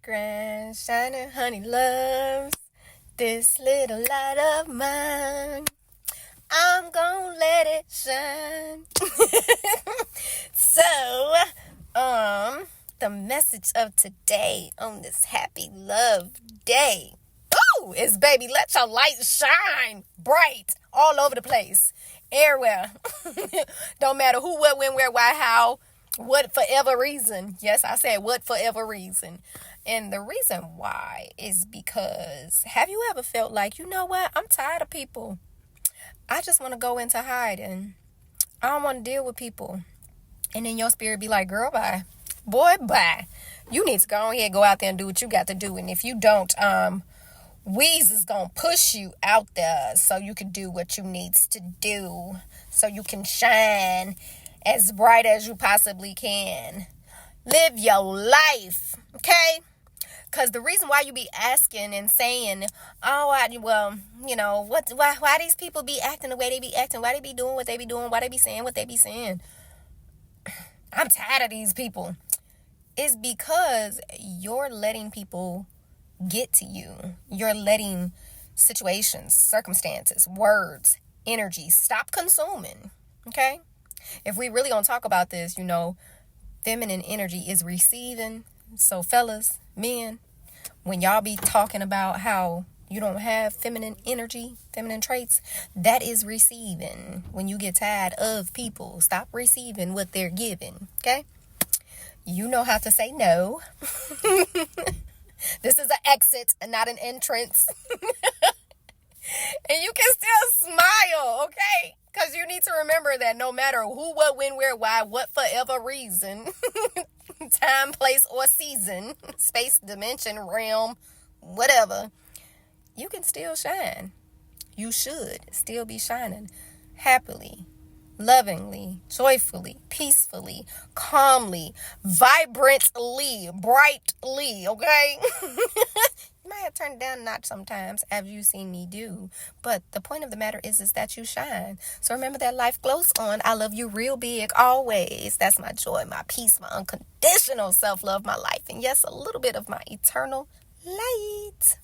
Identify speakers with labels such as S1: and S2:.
S1: grand shining honey loves this little light of mine. I'm gonna let it shine. So, the message of today on this happy love day, is baby, let your light shine bright all over the place, everywhere. Don't matter who, what, when, where, why, how, what, for ever reason. Yes, I said what, for ever reason. And the reason why is because, have you ever felt like, you know what, I'm tired of people. I just want to go into hiding. I don't want to deal with people. And then your spirit be like, girl, bye. Boy, bye. You need to go ahead, go out there and do what you got to do. And if you don't, Weeze is going to push you out there so you can do what you needs to do. So you can shine as bright as you possibly can. Live your life, okay? Because the reason why you be asking and saying, why these people be acting the way they be acting, why they be doing what they be doing, why they be saying what they be saying, I'm tired of these people, is because you're letting people get to you. You're letting situations, circumstances, words, energy stop consuming, okay? If we really gonna talk about this, feminine energy is receiving. So fellas, men, when y'all be talking about how you don't have feminine energy, feminine traits, that is receiving. When you get tired of people, stop receiving what they're giving, okay? You know how to say no. This is an exit and not an entrance. And you can still smile, okay? Because you need to remember that no matter who, what, when, where, why, what, forever reason, time, place, or season, space, dimension, realm, whatever, you can still shine. You should still be shining happily, lovingly, joyfully, peacefully, calmly, vibrantly, brightly, okay? You might have turned it down a notch sometimes, as you seen me do. But the point of the matter is that you shine. So remember that life glows on. I love you real big always. That's my joy, my peace, my unconditional self-love, my life. And yes, a little bit of my eternal light.